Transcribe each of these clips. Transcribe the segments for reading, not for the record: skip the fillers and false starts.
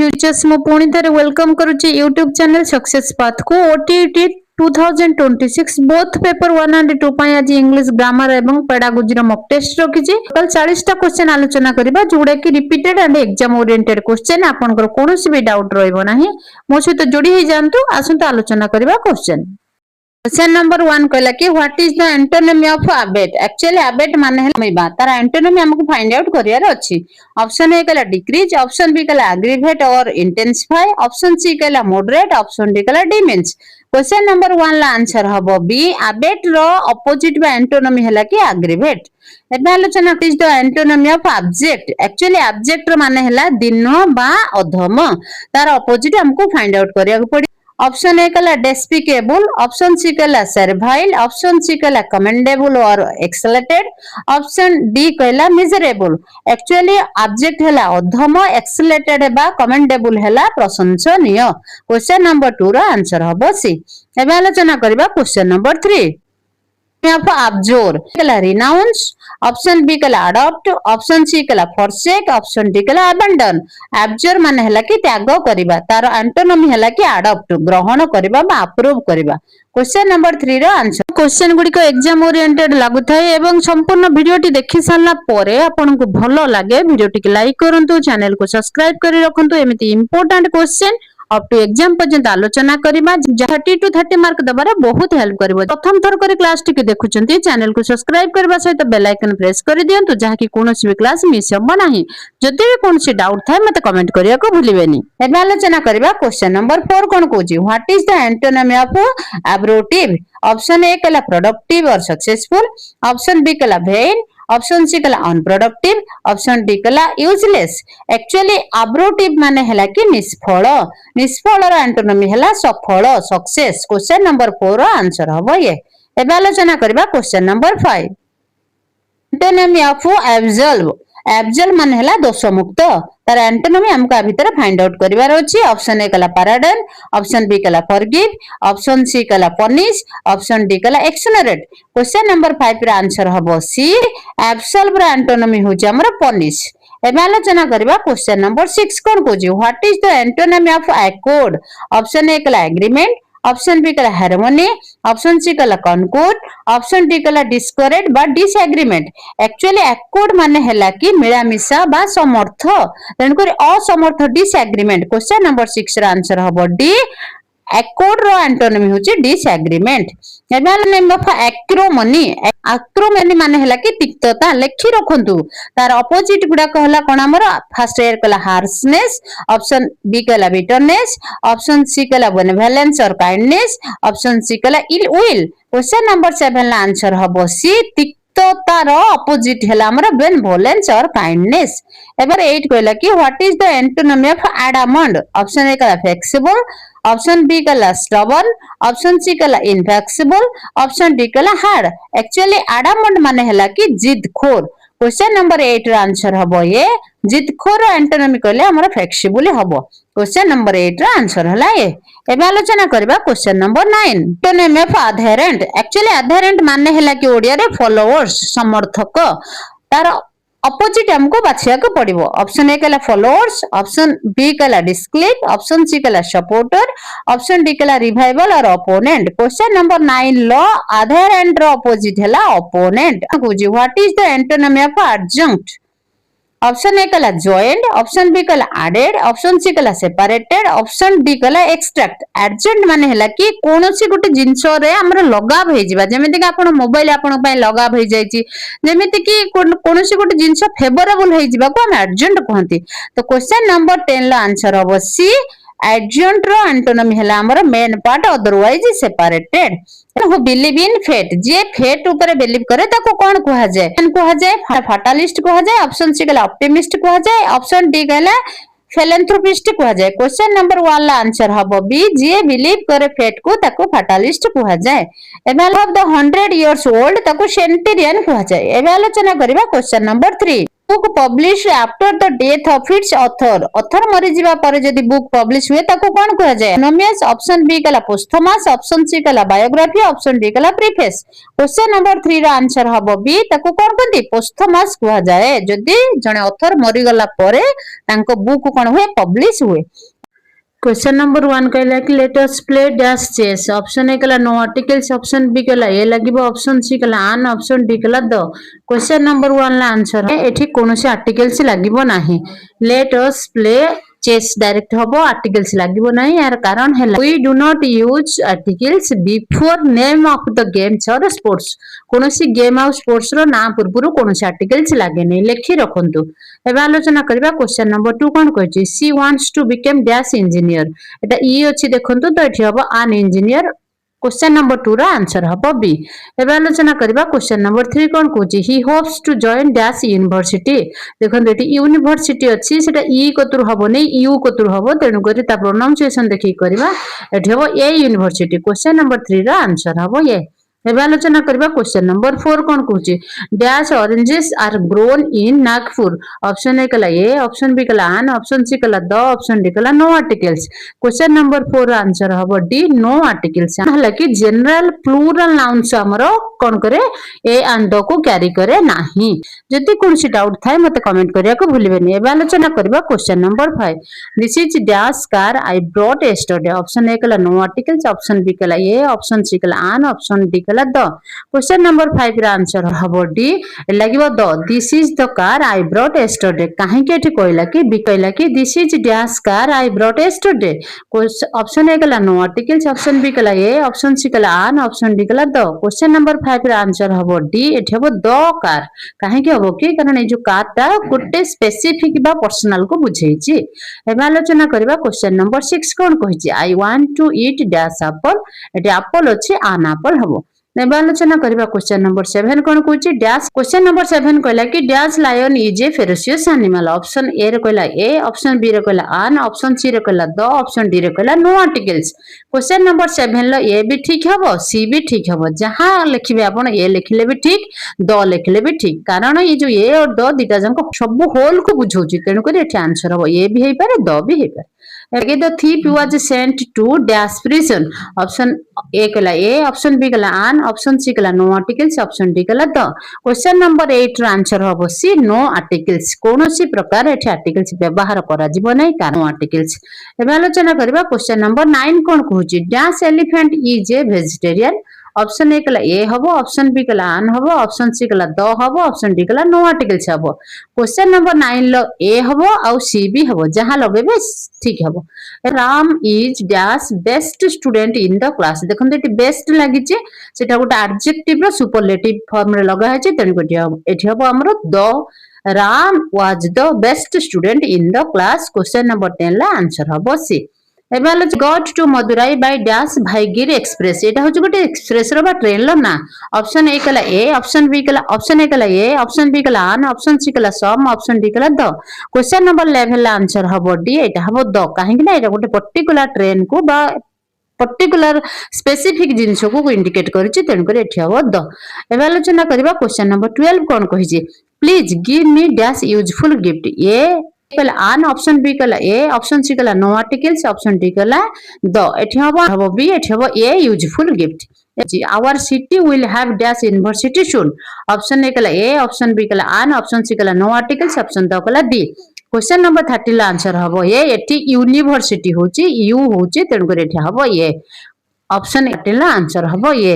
Futures मो पुणी थरे वेलकम करूची यूट्यूब चैनल सक्सेस पाथ को ओटीटी 2026 बोथ पेपर 1 and 2 पाई आज इंग्लिश ग्रामर एवं पेडागोजी रो मॉक टेस्ट रखिछि कल 40 टा क्वेश्चन आलोचना करिबा जोडा कि repeated and exam oriented question आपनकर कोनोसी भी डाउट रहइबो नाही मो सहित जोडी हे जानतु आसंत आलोचना करिबा क्वेश्चन। क्वेश्चन नंबर 1 कहला कि what is the antonymy of abate. Actually abate माने है कमैबा तार एंटोनिमी हमको फाइंड आउट करियार अछि। ऑप्शन ए कहला डिक्रीज, ऑप्शन बी कहला एग्रीवेट और इंटेंसिफाई, ऑप्शन सी कहला मॉडरेट, ऑप्शन डी कहला डिमिनिश। क्वेश्चन नंबर 1 ला आंसर हबो बी अबेट रो अपोजिट बा एंटोनिमी हैला कि एग्रीवेट। एबे आलोचना is the antonymy of object. Actually object रो माने हैला दिन बा अधम, तार अपोजिट हमको फाइंड आउट करिया पड़ी। ऑप्शन ए कहला डेस्पिकेबल, ऑप्शन सी कहला सर्वाइल, ऑप्शन सी कहला कमेंडेबल और एक्सेलेटेड, ऑप्शन डी कहला मिजरेबल। एक्चुअली ऑब्जेक्ट हैला अधम, एक्सेलेटेड बा कमेंडेबल हैला प्रशंसनीय। क्वेश्चन नंबर 2 रो आंसर हबो सी। एबे आलोचना करिबा क्वेश्चन नंबर 3 ऑफ अब्जोर कहला रिनाउंस, ऑप्शन बी कहला अडॉप्ट, ऑप्शन सी कहला फॉरसेक, ऑप्शन डी कहला अबंडन। अब्जोर माने हैला कि त्याग करिबा, तार एंटोनिमी हैला कि अडॉप्ट ग्रहण करिबा बा अप्रूव करिबा। क्वेश्चन नंबर 3 रो आंसर। क्वेश्चन गुडी को एग्जाम ओरिएंटेड लागु थाए एवं संपूर्ण वीडियोटी देखि सारला परे आपनकु भलो लागे वीडियोटी के लाइक करंतु, चैनल को सब्सक्राइब करि रखंतु। एमिति important question up to exam पर्यंत आलोचना करिबा 30 टू 30 मार्क दबारे बहुत हेल्प करिवो। प्रथम थर करे क्लास टिके देखुचंती चैनल को सब्सक्राइब करबा सहित बेल आइकन प्रेस करि दियंतु जहा कि कोनोसी भी क्लास मिस हबो नाही। जदि भी कोनोसी डाउट थाए मते कमेंट करिया को भूलिबेनी। एबे आलोचना करिबा क्वेश्चन नंबर 4 कोन कोजी what is the antonymy of abortive. Option A कहला प्रोडक्टिव और सक्सेसफुल, ऑप्शन बी कहला वेन, ऑप्शन सी कहला अनप्रोडक्टिव, ऑप्शन डी कहला यूजलेस। एक्चुअली अब्रोटिव माने हैला कि निष्फल, निष्फल रो एंटोनिमी हैला सफल सक्सेस। क्वेश्चन नंबर 4 रो आंसर हबो ये। एबे आलोचना करबा question number 5 antonymy of absolve. Absolve माने हैला दोष मुक्त, तार एंटोनिमी हमका भीतर फाइंड आउट करिवार अछि। ऑप्शन ए कहला पाराडन, ऑप्शन बी कहला फॉरगिव, ऑप्शन सी कहला पनिश, ऑप्शन डी कहला एक्सोनरेट। क्वेश्चन नंबर 5 रा आंसर हबो सी। एब्सॉल्व रा एंटोनिमी होछि हमर पनिश। एबे आलोचना करिबा क्वेश्चन नंबर 6 कोन कोजी what is the antonymy of accord. Option A कहला एग्रीमेंट, ऑप्शन बी कहला हार्मनी, ऑप्शन सी कहला कॉनकॉर्ड, ऑप्शन डी कहला डिस्कॉर्ड बा डिसएग्रीमेंट। एक्चुअली अकॉर्ड माने हैला कि मिलामिशा बा समर्थ, तेन करी असमर्थ डिसएग्रीमेंट। क्वेश्चन नंबर 6 रा आंसर हबो डी। अकॉर्ड रो एंटोनिमी होछि डिसएग्रीमेंट। एबे नेम ऑफ एक्रोमनी। एक्रोमनी माने हैला कि तिक्तता, लेखि रखंतु तार अपोजिट गुडा कहला कोन हमर फर्स्ट ईयर कहला हार्शनेस, ऑप्शन बी कहला बिटरनेस, ऑप्शन सी कहला बेनेवोलेंस और काइंडनेस, ऑप्शन सी कहला इल विल। क्वेश्चन नंबर 7 ला आंसर हबो सी। तिक्ततार अपोजिट हैला हमर बेनेवोलेंस और काइंडनेस। एबार 8 कहला कि what is the antonymy of adamant. Option A कहला फ्लेक्सिबल, ऑप्शन बी कहला स्टबर्न, ऑप्शन सी कहला इनफ्लेक्सिबल, ऑप्शन डी कहला हार्ड। एक्चुअली एडामंड माने हैला कि जिदखोर। क्वेश्चन नंबर 8 रा आंसर हबो ये। जिदखोर एंटोनिमी कहले हमर फ्लेक्सिबल हबो। क्वेश्चन नंबर 8 रा आंसर हला ए। एबे आलोचना करबा question number 9 एंटोनिमी of adherent. Actually adherent माने हैला कि ओडिया रे फॉलोअर्स समर्थक, तार अपोजिट हमको बाछिया को पड़िबो। ऑप्शन ए कहला फॉलोअर्स, ऑप्शन बी कहला डिस्क्लेट, ऑप्शन सी कहला सपोर्टर, ऑप्शन डी कहला रिवाइवल और ओपोनेंट। क्वेश्चन नंबर 9 लो अधेरेंट रो अपोजिट हैला ओपोनेंट। बुझी what is the antonymy of adjunct. Option A कहला जॉइंट, ऑप्शन बी कहला एडेड, ऑप्शन सी कहला सेपरेटेड, ऑप्शन डी कहला एक्सट्रैक्ट। एडजंक्ट माने हैला कि कोनोसी गुटे जिंसो रे हमर लगाव हे जिबा, जेमिति कि आपण मोबाइल आपण पय लगाव हे जायछि, जेमिति कि कोनोसी गुटे जिंसो फेवरेबल हे जिबा को हम एडजंक्ट कहंती। तो क्वेश्चन नंबर 10 ला आंसर हबो सी। एडजंक्ट रो एंटोनिमी हैला हमर main part otherwise separated. Who believe in fate, जे फेट ऊपर बिलीव करे ताको कोन कहा जाय, कहा जाय फाटालिस्ट कहा जाय, ऑप्शन सी कहला ऑप्टिमिस्ट कहा जाय, ऑप्शन डी कहला फिलैंथ्रोपिस्ट कहा जाय। क्वेश्चन नंबर 1 ला आंसर हबो बी। जे बिलीव करे फेट को ताको फाटालिस्ट कहा जाय। एबे ऑफ द 100 इयर्स ओल्ड ताको सेंटेरियन कहा जाय। एबे आलोचना करिबा question number 3 book published after the death of its author author मरी जिबा पर जदी बुक पब्लिश हुए ताको कोन कहा जाय एनोनिमस ऑप्शन बी कला पोस्थोमस ऑप्शन सी कला बायोग्राफी ऑप्शन डी कला प्रीफेस क्वेश्चन नंबर 3 रा आंसर हबो बी ताको कोन कहती पोस्थोमस कहा जाय जदी जने ऑथर मरी गला परे तांको बुक कोन हुए पब्लिश हुए क्वेश्चन नंबर 1 कहला कि let us play dash chess option A कहला नो आर्टिकल्स ऑप्शन बी कहला ए लागिबो ऑप्शन सी कहला आन ऑप्शन डी कहला द क्वेश्चन नंबर 1 ला आंसर है एठी कोनोसी आर्टिकल्स लागिबो नाही let us play chess direct हबो आर्टिकल्स लागिबो नाही यार कारण हैला we do not use articles before name of the games और स्पोर्ट्स कोनोसी गेम और स्पोर्ट्स रो नाम पूर्वरु कोनोसी आर्टिकल्स लागे नै लेखि रखंतु एबे आलोचना करबा क्वेश्चन नंबर 2 कोन कहछि she wants to become dash engineer एटा ई अछि देखंतु तो एठी हबो आन इंजीनियर क्वेश्चन नंबर 2 रा आंसर हबो बी एबे आलोचना करबा क्वेश्चन नंबर 3 कोन कहछि he hopes to join dash university देखंतु एठी यूनिवर्सिटी अछि सेटा ई कतुर हबो नै यू कतुर हबो तेनु करी ता प्रोनाउंसिएशन देखि करबा एठी हबो ए यूनिवर्सिटी क्वेश्चन नंबर 3 रा आंसर हबो ए एबे आलोचना करबा क्वेश्चन नंबर 4 कोन कहछि dash oranges are grown in Nagpur option A कला ए ऑप्शन बी कला आन ऑप्शन सी कला द ऑप्शन डी कला no articles question number 4 answer हबो डी नो आर्टिकल्स हला कि जनरल प्लूरल नाउन्स हमरो कोन करे ए एंड द को कैरी करे नाही जति कोनसी डाउट थाय मते कमेंट करिया को भूलिबेनी एबे आलोचना करबा question number 5 this is dash car I brought yesterday option A कला नो आर्टिकल्स ऑप्शन बी कला ए ऑप्शन सी कला आन ऑप्शन डी कला द क्वेश्चन नंबर 5 रा आंसर हबो डी लागिबो the this is the car I brought yesterday काहे के एठी कहला कि बी कहला कि this is dash car I brought yesterday option A कला नो आर्टिकल्स ऑप्शन बी कला ए ऑप्शन सी कला आन ऑप्शन डी कला द क्वेश्चन नंबर 5 रा आंसर हबो डी एठी हबो द कार काहे के हबो कि कारण ए जो कार ता गोटे स्पेसिफिक बा पर्सनल को बुझेछि एबे आलोचना करबा क्वेश्चन नंबर 6 कोन कहिछि I want to eat dash apple एठी एप्पल अछि आन एप्पल हबो एबे आलोचना करबा क्वेश्चन नंबर 7 कोन कहछि डैश क्वेश्चन नंबर 7 कहला कि dash lion is a ferocious animal option A रे कहला ए ऑप्शन बी रे कहला आन ऑप्शन सी रे कहला द ऑप्शन डी रे कहला नो आर्टिकल्स क्वेश्चन नंबर 7 लो ए भी ठीक हबो सी भी ठीक हबो जहां लिखिबे आपण ए लिखले भी ठीक द लिखले भी ठीक कारण ये जो ए और द दिटा जंक सब होल को बुझौछि तेनु करे एठी आंसर हबो ए भी हेइ पारे द भी हेइ पारे Again, the thief was sent to dash prison. Option A कला A, option B कला an, option C कला no articles, option D कला the. Question number 8 ର answer हबो C no articles. कोनोसी प्रकार एठी articles व्यवहार करा जिवो नै कारण no articles. एबे आलोचना करबा question number 9 कोन कहूची dash elephant is a vegetarian. Option A कला ए हबो ऑप्शन बी कला आन हबो ऑप्शन सी कला द हबो ऑप्शन डी कला नो आर्टिकल्स हबो क्वेश्चन नंबर 9 लो ए हबो और सी भी हबो जहां लगेबे ठीक हबो Ram is dash best student in the class देखन एटी बेस्ट लागि चे सेटा गोटे एडजेक्टिव रो सुपरलेटिव फॉर्म रे लगा है चे तेन कोटी एठी हबो हमरो the Ram was the best student in the class question number 10 ला आंसर हबो सी एबे आलो got to Madurai by dash Vaigai express एटा होची गोटे एक्सप्रेस रो बा ट्रेन लो ना ऑप्शन ए कला ए ऑप्शन बी कला ऑप्शन ए कला ए ऑप्शन बी कला आन ऑप्शन सी कला सम ऑप्शन डी कला द क्वेश्चन नंबर 11 ला आंसर हबो डी एटा हबो द काहे कि ना एटा गोटे पर्टिकुलर ट्रेन को बा पर्टिकुलर स्पेसिफिक जिनिस को इंडिकेट करछि तेन करे एठी हबो द एबे आलोचना करबा क्वेश्चन नंबर 12 कोन कहिछि please give me dash useful gift A कला आन ऑप्शन बी कला ए ऑप्शन सी कला नो आर्टिकल्स ऑप्शन डी कला द एठी हबो बी एठी हबो a useful gift our city will have dash university soon option A कला ए ऑप्शन बी कला आन ऑप्शन सी कला नो आर्टिकल्स ऑप्शन द कला डी क्वेश्चन नंबर 30 ला आंसर हबो ए एठी यूनिवर्सिटी होची यू होची तेन करे एठी हबो ए ऑप्शन 18 ला आंसर हबो ए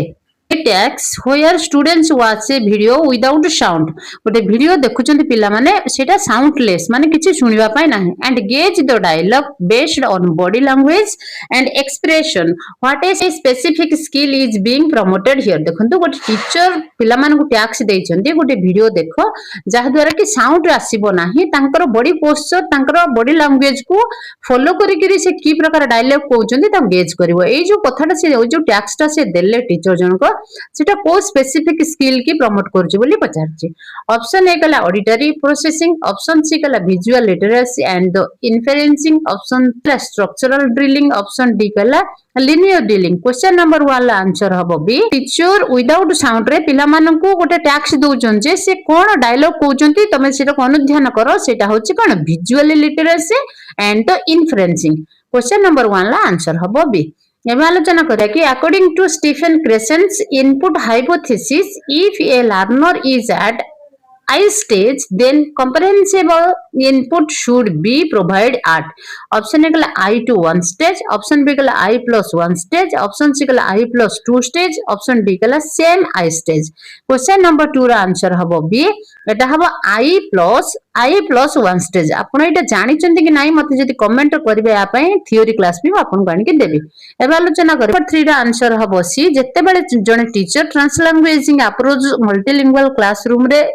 टेक्स where students watch a video without sound गोटे वीडियो देखुचंती पिला माने सेटा साउंडलेस माने किछि सुनिबा पाए नाही and guess the dialogue based on body language and expression what is a specific skill is being promoted here देखंतु गोटे टीचर पिला माने को टैक्स देइचंती गोटे वीडियो देखो जहा द्वारा कि साउंड आसीबो नाही तांकर बॉडी पोस्चर तांकर बॉडी लैंग्वेज को फॉलो करी करी से की प्रकार डायलॉग कहउचंती ता गेज करबो ए जो कथाटा से ओ जो टैक्सटा से देले टीचर जनको सेटा को स्पेसिफिक स्किल की प्रमोट करूची बोली पचारची ऑप्शन ए कला ऑडिटरी प्रोसेसिंग ऑप्शन सी कला visual literacy and the inferencing option structural drilling option D कला लिनियर डीलिंग क्वेश्चन नंबर 1 ला आंसर हबो बी टीचर विदाउट साउंड रे पिला मानन को गोटे टैक्स दोउचन जे से कोन डायलॉग कहउचंती तमे सेटा को अनुध्यान करो सेटा होची कोन visual literacy and the inferencing question number 1 ला आंसर हबो बी एबे आलोचना करिया कि according to Stephen Krashen's input hypothesis if a learner is at I stage, then comprehensible input should be provided at option A I to 1 stage, option B I plus 1 stage, option C I plus 2 stage, option D same I stage. Question number 2 रा answer हबो B एटा हबो I plus 1 stage. आपण एटा जानि चंती कि नाही मते जदि comment करबे आ पई थ्योरी क्लास भी आपण गाणी के देबी एबे आलोचना कर नंबर 3 रा आंसर हबो C जत्ते बेले जने teacher translanguaging approach multilingual classroom रे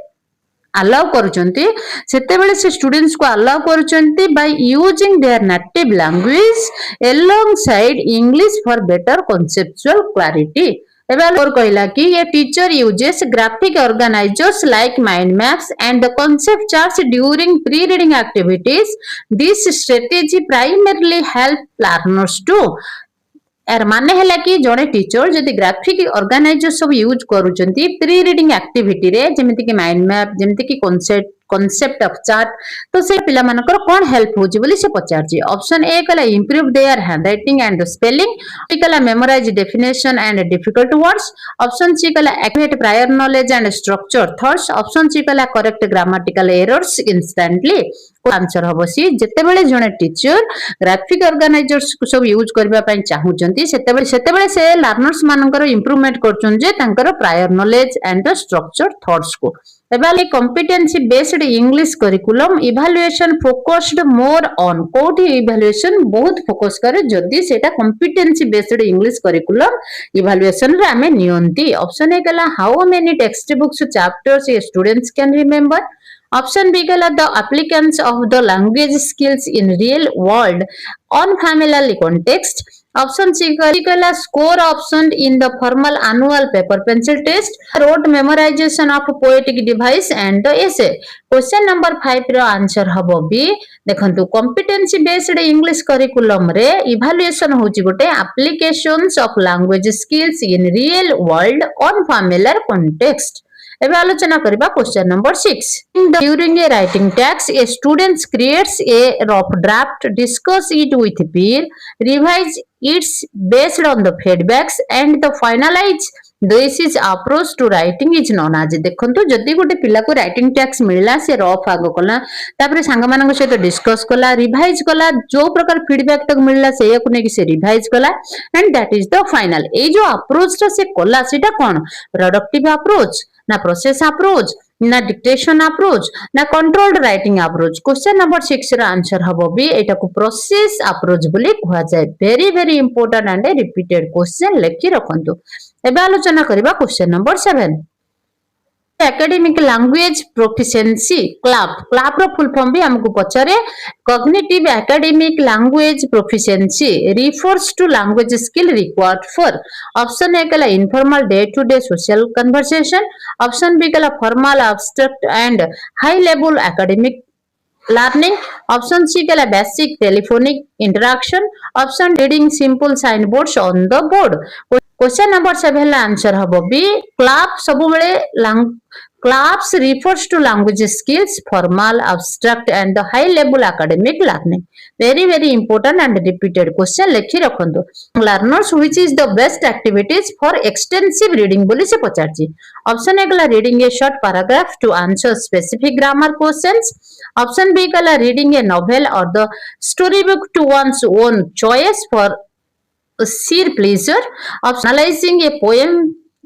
अलाउ करूचंती सेते बेले से स्टूडेंट्स को अलाउ करूचंती by using their native language alongside English for better conceptual clarity एबे और कहला कि ये teacher uses graphic organizers like mind maps and the concept charts during pre reading activities this strategy primarily help learners to यार माने हैला कि जने टीचर जदि ग्राफिक ऑर्गेनाइजर सब यूज करूचंती प्री रीडिंग एक्टिविटी रे जेमिति कि माइंड मैप जेमिति कि कॉन्सेप्ट ऑफ चार्ट तो से पिला मानकर कोन हेल्प होजी बोली से पचारची ऑप्शन ए कला improve their handwriting and the spelling टी कला memorise definition and difficult words option C कला activate prior knowledge and structure thoughts option C कला correct grammatical errors instantly answer हबो सी जते बेले जने टीचर ग्राफिक ऑर्गेनाइजर्स को सब यूज करबा पई चाहउचंती सेते बेले से लर्नर्स मानकर इंप्रूवमेंट करचुन जे तांकर prior knowledge and the structure thoughts को एबाले competency based English curriculum evaluation focused more on कोठी इवैल्यूएशन बहुत फोकस करे जदी सेटा competency based English curriculum evaluation रे हमें नियंती ऑप्शन ए कला how many text books chapters a students can remember option B कला the applications of the language skills in real world on familiar context option C कला score option in the formal annual paper pencil test rote memorisation of poetic device and the essay question number 5 रो answer हबो B देखंतु competency based English curriculum रे evaluation होची गोटे applications of language skills in real world on familiar context एबे आलोचना करबा question number 6 during a writing टैक्स a students creates a rough draft discuss it with peer revise its based on the feedbacks and the finalise this is approach to writing is known as देखंतु जदी गोटे पिला को writing tax मिलला से rough आगो कला तापर संग मानक सहित डिस्कस कला रिवाइज कला जो प्रकार फीडबैक तक मिलला से याकु नेकी से रिवाइज कला and that is the final a जो अप्रोच ता से कला सेटा कोन प्रोडक्टिव अप्रोच ना प्रोसेस अप्रोच ना डिक्टेशन अप्रोच ना controlled writing approach question number 6 रा आंसर हबो बी एटा को प्रोसेस अप्रोच बोली कहवा जाय very very important and repeated question लेखि रखंतु एबे आलोचना करबा question number 7 academic language proficiency CALP रो फुल फॉर्म भी हमको पछरे cognitive academic language proficiency refers to language skill required for option A कला informal day to day social conversation option B कला formal abstract and high level academic learning option C कला basic telephonic interaction option reading simple sign boards on the board question number 7 ला answer हबो B clap सब बेले claps refers to language skills formal abstract and the high level academic learning very important and repeated question लेखि रखंतु learners which is the best activities for extensive reading बोली से पचारची option A कला reading a short paragraph to answer specific grammar questions option B कला reading a novel और the story book to one's own choice for sheer pleasure of analyzing a poem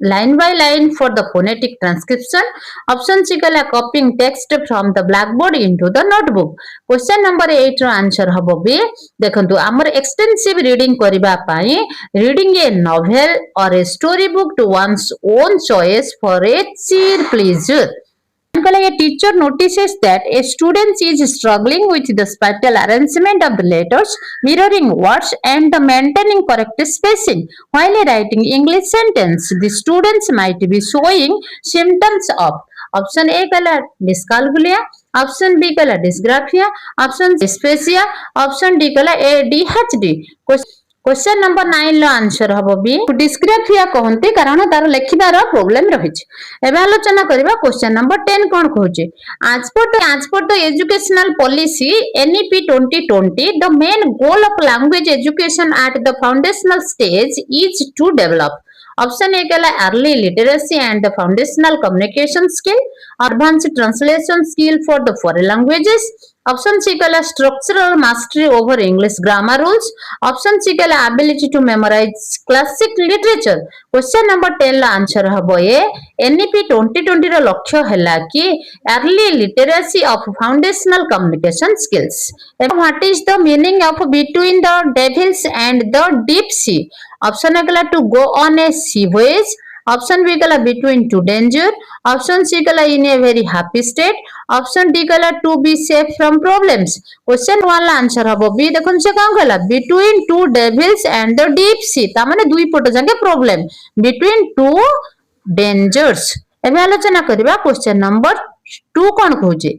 line by line for the phonetic transcription option C kala copying text from the blackboard into the notebook question number 8 row answer हबो B देखंतु हमर extensive reading करिबा पई reading a novel और a story book to one's own choice for a sheer pleasure कहला ये teacher notices that a student is struggling with the spatial arrangement of the letters, mirroring words, and the maintaining correct spacing while writing English sentence. The students might be showing symptoms of option A कहला डिस्कालकुलिया, option B कहला dysgraphia, option डिस्पेसिया, option D कहला ADHD. Question number 9 लो answer हबो B dysgraphia कहंती कारण तार लेखिबार problem रहिछ। एबे आलोचना करबा question number 10 कोन कहूचे आज पर the educational policy NEP 2020 the main goal of language education at the foundational stage is to develop. Option A कहला early literacy and the foundational communication skill, advance translation skill for the foreign languages. Option C कहला structural mastery over English grammar rules. Option C कहला ability to memorise classic literature. Question number 10 ला answer हबो A NEP 2020 रो लक्ष्य हैला कि early literacy of foundational communication skills. What is the meaning of between the devils and the deep sea. Option A कहला to go on a sea voyage, option B कहला between two danger, option C कहला in a very happy state, option D कहला to be safe from problems. Question 1 ला answer हबो B देखन से कोन कहला between two devils and the deep sea ता माने दुई पट जाके प्रॉब्लम बिटवीन टू डेंजर्स। एबे आलोचना करबा क्वेश्चन नंबर 2 कोन कहूजे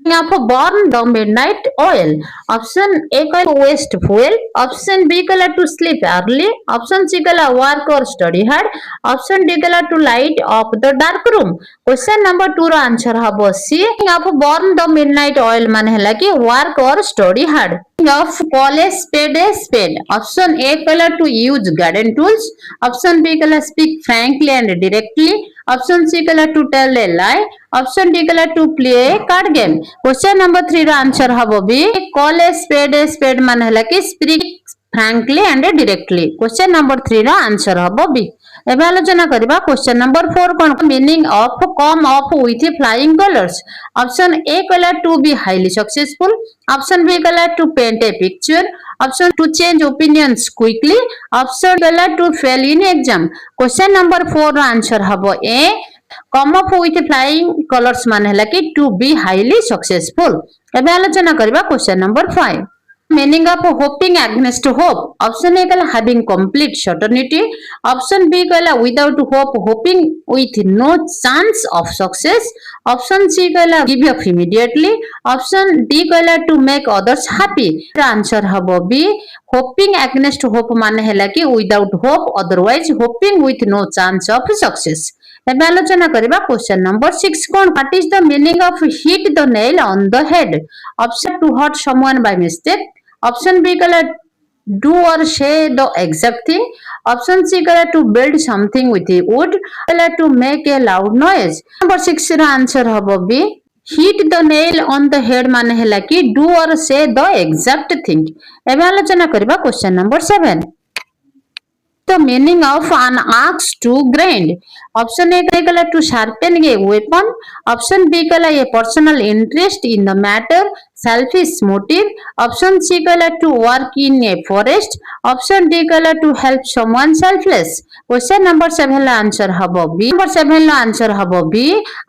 of burn the midnight oil. Option A कहला waste fuel, option B कहला to sleep early, option C कहला work or study hard, option D कहला to light up the dark room। Question number 2 रो answer हबो C of burn the midnight oil माने हला कि work or study hard। of call a spade, option A कहला to use garden tools, option B कहला speak frankly and directly, option C कहला to tell a lie, option D कहला to play a card game. Question number 3 रो answer हबो B call a spade माने हला कि speak frankly and directly. Question number 3 रो answer हबो B. एबे आलोचना करबा क्वेश्चन नंबर 4 कोन meaning of come off with flying colours. Option A कहला to be highly successful, option B कहला to paint A picture, option to change opinions quickly, option कहला to fail in exam. Question number 4 रो answer हबो A come off with flying colours माने हला कि to be highly successful. एबे आलोचना करबा question number 5 meaning of hoping against hope. Option A कहला having complete certainty, option B कहला without hope hoping with no chance of success, option C कहला give up immediately, option D कहला to make others happy. Answer हबो B hoping against hope माने हला कि without hope otherwise hoping with no chance of success. एबे आलोचना करबा question number 6 कोन what is the meaning of hit the nail on the head. Option to hurt someone by mistake, option B कहला do or say the exact thing, option C कहला to build something with wood, कहला to make a loud noise। Number 6 रा answer हबो B hit the nail on the head माने हला कि do or say the exact thing। एबे आलोचना करबा question number 7 the meaning of an axe to grind। Option A कहला to sharpen a weapon, option B कहला a personal interest in the matter, selfish motive, option C कहला to work in a forest, option D कहला to help someone selfless। Question number 7 ला answer हबो B number 7 ला answer हबो B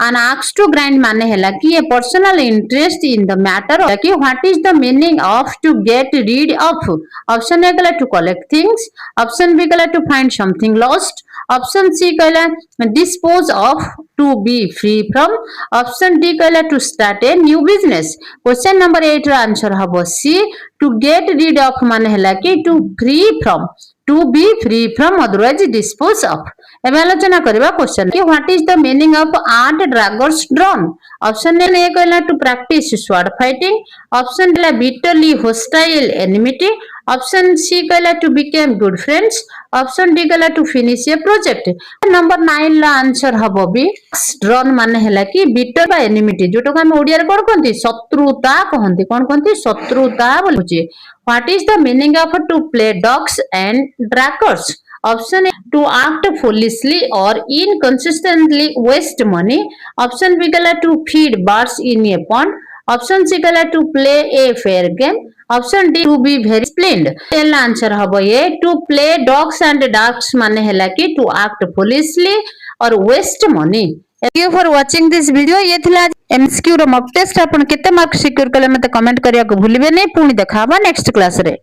an axe to grind माने हला कि a personal interest in the matter कि what is the meaning of to get rid of। Option A कहला to collect things, option B कहला to find something lost, option C कहला dispose of to be free from, option D कहला to start a new business। Question number 8 रा answer हबो सी to get rid of माने हला कि to free from, to be free from otherwise dispose of। एबे आलोचना करबा क्वेश्चन कि what is the meaning of at daggers drawn. Option A कहला to practise sword fighting, option D bitterly hostile enmity, option C कहला to become good friends, option D कहला to finish a project. Number 9 ला answer हबो B drawn माने हला कि bitter बा एनिमिटी Johto हम ओडिया रे कोन कहंती शत्रुता कहंती कोन कहंती शत्रुता बोलुची। What is the meaning of to play dogs and draggers. Option A to act foolishly or inconsistently waste money, option B कहला to feed birds in a pond, option C कहला to play a fair game, option D to be very splendid. एला answer हबो A to play dogs and ducks माने हला कि to act foolishly or waste money. Thank you for watching this video. ये थिला MCQ रो mock test. आपण केते mark secure कले मते कमेंट करिया को भूलिबे नै। पुणी देखा नेक्स्ट क्लास रे।